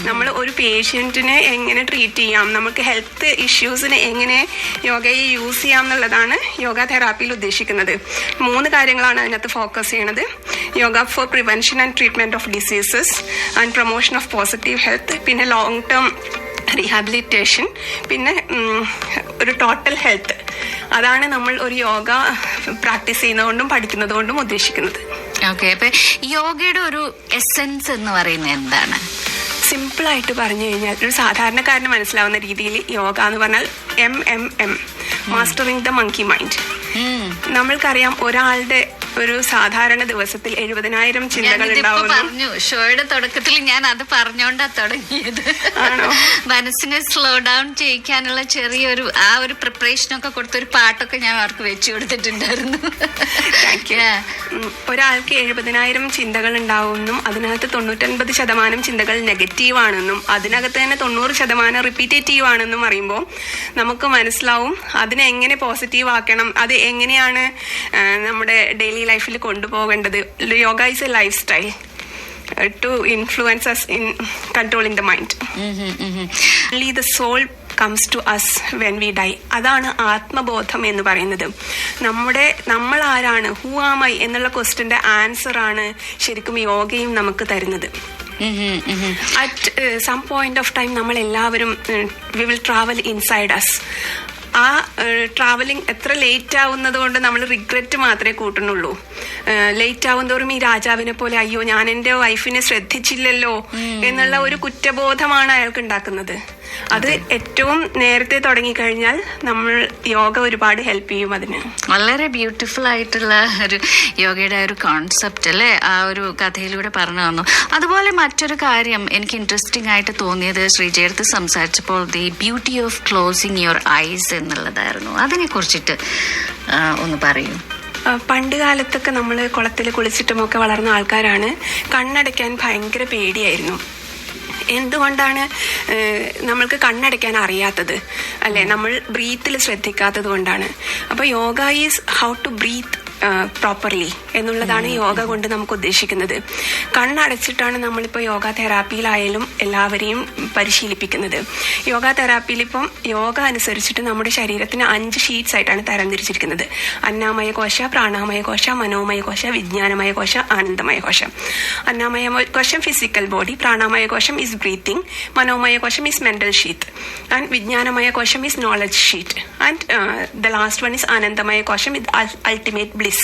നമ്മൾ ഒരു പേഷ്യൻറ്റിനെ എങ്ങനെ ട്രീറ്റ് ചെയ്യാം, നമുക്ക് ഹെൽത്ത് ഇഷ്യൂസിന് എങ്ങനെ യോഗയെ യൂസ് ചെയ്യാം എന്നുള്ളതാണ് യോഗ തെറാപ്പിയിൽ ഉദ്ദേശിക്കുന്നത്. 3 കാര്യങ്ങളാണ് അതിനകത്ത് ഫോക്കസ് ചെയ്യണത്. Yoga four prevention and treatment of diseases and promotion of positive health, പിന്നെ ലോങ് ടേം റീഹാബിലിറ്റേഷൻ, പിന്നെ ഒരു ടോട്ടൽ ഹെൽത്ത്. അതാണ് നമ്മൾ ഒരു യോഗ പ്രാക്ടീസ് ചെയ്യുന്നതുകൊണ്ടും പഠിക്കുന്നതുകൊണ്ടും ഉദ്ദേശിക്കുന്നത്. ഓക്കെ, അപ്പൊ യോഗയുടെ ഒരു എസെൻസ് എന്ന് പറയുന്നത് എന്താണ്? സിമ്പിളായിട്ട് പറഞ്ഞു കഴിഞ്ഞാൽ ഒരു സാധാരണക്കാരന് മനസ്സിലാവുന്ന രീതിയിൽ യോഗ എന്ന് പറഞ്ഞാൽ MMM, mastering the monkey mind. നമ്മൾക്കറിയാം ഒരാളുടെ ഒരു സാധാരണ ദിവസത്തിൽ 70,000 ചിന്തകൾ പറഞ്ഞു. ഷോയുടെ തുടക്കത്തിൽ ഞാൻ അത് പറഞ്ഞോണ്ടാ തുടങ്ങിയത്. മനസ്സിനെ സ്ലോ ഡൗൺ ചെയ്യിക്കാനുള്ള ചെറിയൊരു ആ ഒരു പ്രിപ്പറേഷൻ ഒക്കെ കൊടുത്തൊരു പാട്ടൊക്കെ ഞാൻ അവർക്ക് വെച്ചു കൊടുത്തിട്ടുണ്ടായിരുന്നു. ഒരാൾക്ക് 70,000 ചിന്തകൾ ഉണ്ടാവുമെന്നും അതിനകത്ത് 99% ചിന്തകൾ നെഗറ്റീവ് ആണെന്നും അതിനകത്ത് തന്നെ 90% റിപ്പീറ്റേറ്റീവ് ആണെന്നും അറിയുമ്പോൾ നമുക്ക് മനസ്സിലാവും അതിനെ എങ്ങനെ പോസിറ്റീവ് ആക്കണം, അത് എങ്ങനെയാണ് നമ്മുടെ ഡെയിലി ലൈഫിൽ കൊണ്ടുപോകേണ്ടത്. Yoga is a lifestyle to influence us in controlling the mind. Only the soul comes to us when we die. അതാണ് ആത്മബോധം എന്ന് പറയുന്നത്. നമ്മൾ ആരാണ്, ഹൂ ആം ഐ എന്നുള്ള ക്വസ്റ്റ്യന്റെ ആൻസർ ആണ് ശരിക്കും യോഗയും നമുക്ക് തരുന്നത്. At some point of time നമ്മൾ എല്ലാവരും we will travel inside us. ആ ട്രാവലിംഗ് എത്ര ലേറ്റ് ആവുന്നത് കൊണ്ട് നമ്മൾ റിഗ്രറ്റ് മാത്രമേ കൂട്ടുന്നുള്ളൂ. ലേറ്റ് ആവുന്നതോറും ഈ രാജാവിനെ പോലെ അയ്യോ ഞാൻ എൻ്റെ വൈഫിനെ ശ്രദ്ധിച്ചില്ലല്ലോ എന്നുള്ള ഒരു കുറ്റബോധമാണ് അയാൾക്ക് ഉണ്ടാക്കുന്നത്. അത് ഏറ്റവും നേരത്തെ തുടങ്ങിക്കഴിഞ്ഞാൽ നമ്മൾ യോഗ ഒരുപാട് ഹെൽപ്പ് ചെയ്യും അതിന്. വളരെ ബ്യൂട്ടിഫുൾ ആയിട്ടുള്ള ഒരു യോഗയുടെ ഒരു കോൺസെപ്റ്റ് അല്ലേ ആ ഒരു കഥയിലൂടെ പറഞ്ഞു തന്നു. അതുപോലെ മറ്റൊരു കാര്യം എനിക്ക് ഇൻട്രസ്റ്റിംഗ് ആയിട്ട് തോന്നിയത് ശ്രീജയടുത്ത് സംസാരിച്ചപ്പോൾ the beauty of closing your eyes എന്നുള്ളതായിരുന്നു. അതിനെ കുറിച്ചിട്ട് ഒന്ന് പറയൂ. പണ്ട് കാലത്തൊക്കെ നമ്മൾ കുളത്തിൽ കുളിച്ചിട്ടുമൊക്കെ വളർന്ന ആൾക്കാരാണ്. കണ്ണടയ്ക്കാൻ ഭയങ്കര പേടിയായിരുന്നു. എന്തുകൊണ്ടാണ് നമ്മൾക്ക് കണ്ണടയ്ക്കാൻ അറിയാത്തത് അല്ലേ? നമ്മൾ ബ്രീത്തിൽ ശ്രദ്ധിക്കാത്തത് കൊണ്ടാണ്. അപ്പോൾ yoga is how to breathe properly എന്നുള്ളതാണ് യോഗ കൊണ്ട് നമുക്ക് ഉദ്ദേശിക്കുന്നത്. കണ്ണടച്ചിട്ടാണ് നമ്മളിപ്പോൾ യോഗ തെറാപ്പിയിലായാലും എല്ലാവരെയും പരിശീലിപ്പിക്കുന്നത്. യോഗ തെറാപ്പിയിൽ ഇപ്പം യോഗ അനുസരിച്ചിട്ട് നമ്മുടെ ശരീരത്തിന് 5 ഷീറ്റ്സ് ആയിട്ടാണ് തരംതിരിച്ചിരിക്കുന്നത്. അന്നാമയ കോശ, പ്രാണാമയ കോശ, മനോമയ കോശ, വിജ്ഞാനമയ കോശ, ആനന്ദമയ കോശം. അന്നാമയ കോശം ഫിസിക്കൽ ബോഡി, പ്രാണാമയ കോശം is breathing, manomaya kosha is mental sheet, and vijnanamaya kosha is knowledge sheet, and the last one is anandamaya kosha, ഇത് അൾട്ടിമേറ്റ് bliss.